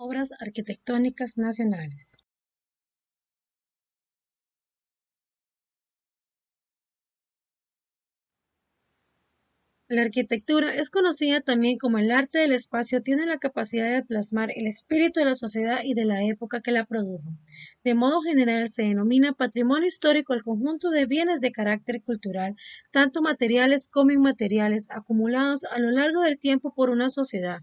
Obras arquitectónicas nacionales. La arquitectura es conocida también como el arte del espacio, tiene la capacidad de plasmar el espíritu de la sociedad y de la época que la produjo. De modo general se denomina patrimonio histórico el conjunto de bienes de carácter cultural, tanto materiales como inmateriales, acumulados a lo largo del tiempo por una sociedad.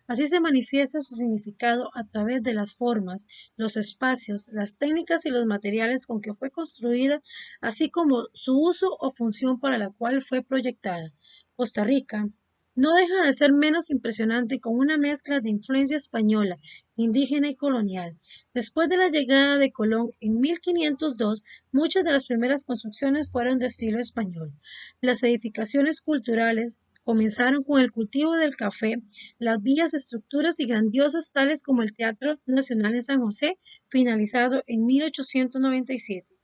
Así se manifiesta su significado a través de las formas, los espacios, las técnicas y los materiales con que fue construida, así como su uso o función para la cual fue proyectada. Costa Rica no deja de ser menos impresionante con una mezcla de influencia española, indígena y colonial. Después de la llegada de Colón en 1502, muchas de las primeras construcciones fueron de estilo español. Las edificaciones culturales comenzaron con el cultivo del café, las vías, estructuras y grandiosas tales como el Teatro Nacional en San José, finalizado en 1897.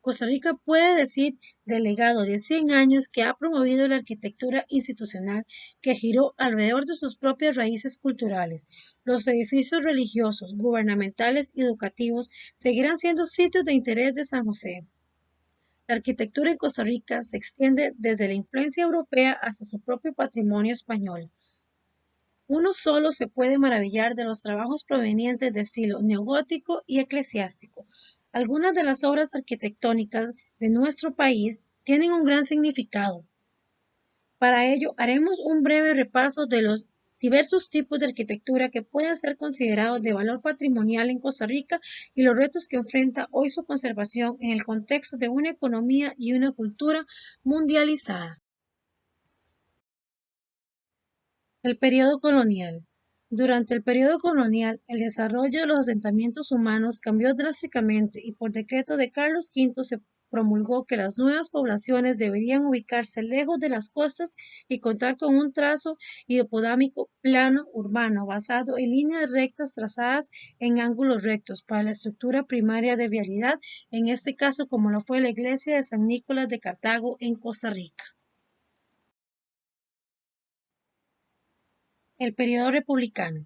Costa Rica puede decir del legado de 100 años que ha promovido la arquitectura institucional que giró alrededor de sus propias raíces culturales. Los edificios religiosos, gubernamentales y educativos seguirán siendo sitios de interés de San José. La arquitectura en Costa Rica se extiende desde la influencia europea hasta su propio patrimonio español. Uno solo se puede maravillar de los trabajos provenientes de estilo neogótico y eclesiástico. Algunas de las obras arquitectónicas de nuestro país tienen un gran significado. Para ello, haremos un breve repaso de los diversos tipos de arquitectura que pueden ser considerados de valor patrimonial en Costa Rica y los retos que enfrenta hoy su conservación en el contexto de una economía y una cultura mundializada. El periodo colonial. Durante el periodo colonial, el desarrollo de los asentamientos humanos cambió drásticamente y por decreto de Carlos V se promulgó que las nuevas poblaciones deberían ubicarse lejos de las costas y contar con un trazo hipopodámico plano urbano basado en líneas rectas trazadas en ángulos rectos para la estructura primaria de vialidad, en este caso como lo fue la iglesia de San Nicolás de Cartago en Costa Rica. El periodo republicano.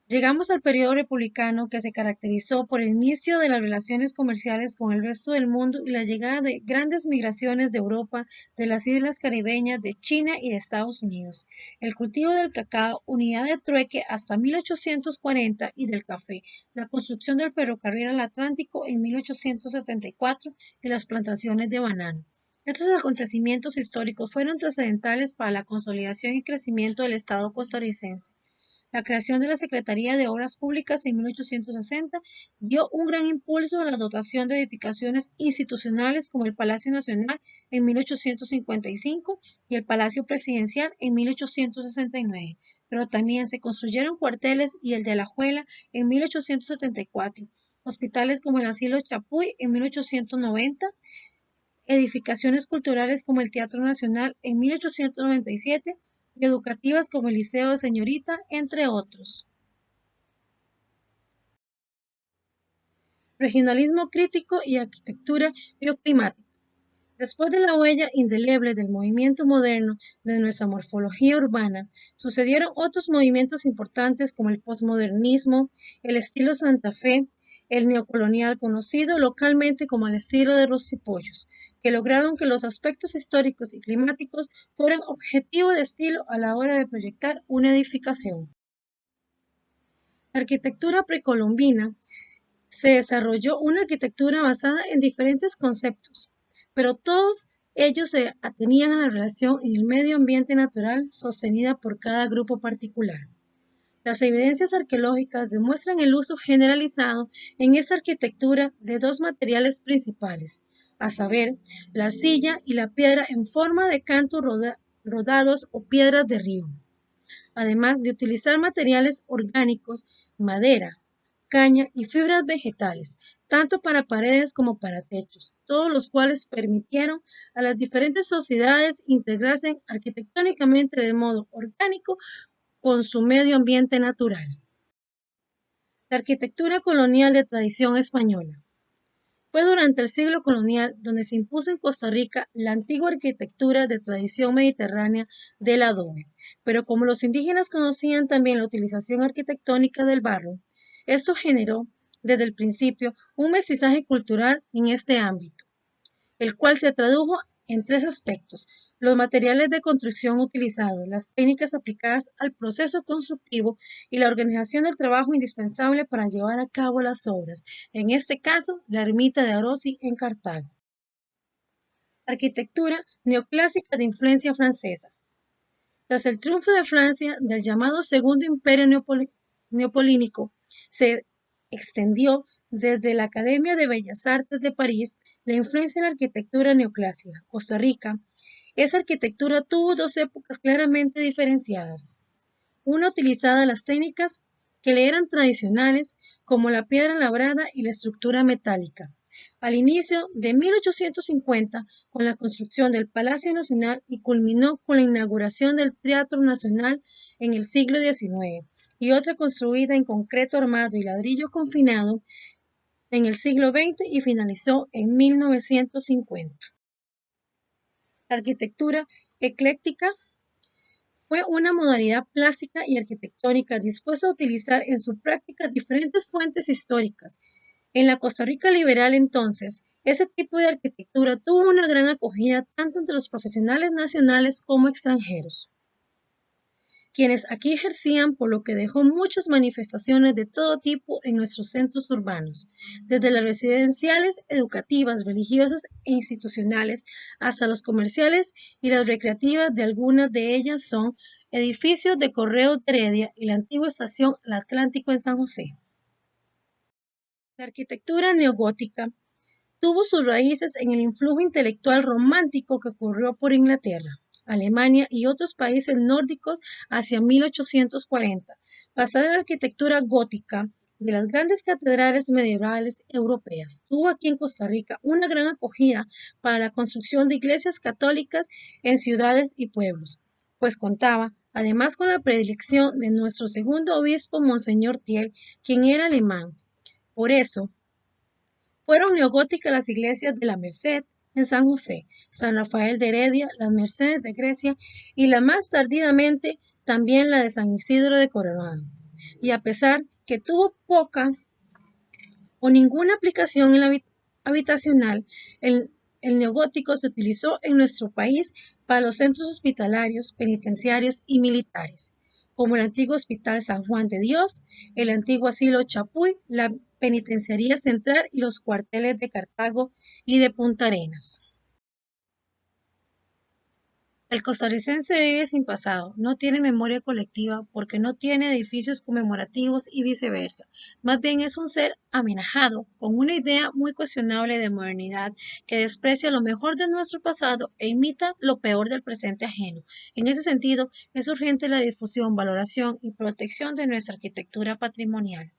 Llegamos al periodo republicano que se caracterizó por el inicio de las relaciones comerciales con el resto del mundo y la llegada de grandes migraciones de Europa, de las islas caribeñas, de China y de Estados Unidos. El cultivo del cacao, unidad de trueque hasta 1840 y del café, la construcción del ferrocarril al Atlántico en 1874 y las plantaciones de banano. Estos acontecimientos históricos fueron trascendentales para la consolidación y crecimiento del Estado costarricense. La creación de la Secretaría de Obras Públicas en 1860 dio un gran impulso a la dotación de edificaciones institucionales como el Palacio Nacional en 1855 y el Palacio Presidencial en 1869, pero también se construyeron cuarteles y el de Alajuela en 1874, hospitales como el Asilo Chapuy en 1890, edificaciones culturales como el Teatro Nacional en 1897 y educativas como el Liceo de Señorita, entre otros. Regionalismo crítico y arquitectura bioclimática. Después de la huella indeleble del movimiento moderno de nuestra morfología urbana, sucedieron otros movimientos importantes como el posmodernismo, el estilo Santa Fe, el neocolonial conocido localmente como el estilo de los cipollos, que lograron que los aspectos históricos y climáticos fueran objetivo de estilo a la hora de proyectar una edificación. La arquitectura precolombina se desarrolló una arquitectura basada en diferentes conceptos, pero todos ellos se atenían a la relación en el medio ambiente natural sostenida por cada grupo particular. Las evidencias arqueológicas demuestran el uso generalizado en esta arquitectura de dos materiales principales, a saber, la arcilla y la piedra en forma de cantos rodados o piedras de río, además de utilizar materiales orgánicos, madera, caña y fibras vegetales, tanto para paredes como para techos, todos los cuales permitieron a las diferentes sociedades integrarse arquitectónicamente de modo orgánico con su medio ambiente natural. La arquitectura colonial de tradición española. Fue durante el siglo colonial donde se impuso en Costa Rica la antigua arquitectura de tradición mediterránea del adobe, pero como los indígenas conocían también la utilización arquitectónica del barro, Esto generó desde el principio un mestizaje cultural en este ámbito, el cual se tradujo en tres aspectos: los materiales de construcción utilizados, las técnicas aplicadas al proceso constructivo y la organización del trabajo indispensable para llevar a cabo las obras, en este caso, la ermita de Arosi en Cartago. Arquitectura neoclásica de influencia francesa. Tras el triunfo de Francia del llamado Segundo Imperio Neopolínico, se extendió desde la Academia de Bellas Artes de París la influencia de la arquitectura neoclásica. Costa Rica, esa arquitectura tuvo dos épocas claramente diferenciadas. Una utilizaba las técnicas que le eran tradicionales, como la piedra labrada y la estructura metálica. Al inicio de 1850, con la construcción del Palacio Nacional, y culminó con la inauguración del Teatro Nacional en el siglo XIX, y otra construida en concreto armado y ladrillo confinado en el siglo XX y finalizó en 1950. La arquitectura ecléctica fue una modalidad plástica y arquitectónica dispuesta a utilizar en su práctica diferentes fuentes históricas. En la Costa Rica liberal entonces, ese tipo de arquitectura tuvo una gran acogida tanto entre los profesionales nacionales como extranjeros, quienes aquí ejercían, por lo que dejó muchas manifestaciones de todo tipo en nuestros centros urbanos, desde las residenciales, educativas, religiosas e institucionales, hasta los comerciales y las recreativas. De algunas de ellas son edificios de Correos de Heredia y la antigua estación El Atlántico en San José. La arquitectura neogótica tuvo sus raíces en el influjo intelectual romántico que ocurrió por Inglaterra, Alemania y otros países nórdicos hacia 1840, basada en la arquitectura gótica de las grandes catedrales medievales europeas. Tuvo aquí en Costa Rica una gran acogida para la construcción de iglesias católicas en ciudades y pueblos, pues contaba además con la predilección de nuestro segundo obispo, Monseñor Thiel, quien era alemán. Por eso, fueron neogóticas las iglesias de la Merced en San José, San Rafael de Heredia, las Mercedes de Grecia y la más tardíamente también la de San Isidro de Coronado. Y a pesar que tuvo poca o ninguna aplicación en la habitacional, el neogótico se utilizó en nuestro país para los centros hospitalarios, penitenciarios y militares, como el antiguo Hospital San Juan de Dios, el antiguo Asilo Chapuy, la Penitenciaría Central y los cuarteles de Cartago y de Punta Arenas. El costarricense vive sin pasado, no tiene memoria colectiva porque no tiene edificios conmemorativos y viceversa. Más bien es un ser amenazado con una idea muy cuestionable de modernidad que desprecia lo mejor de nuestro pasado e imita lo peor del presente ajeno. En ese sentido, es urgente la difusión, valoración y protección de nuestra arquitectura patrimonial.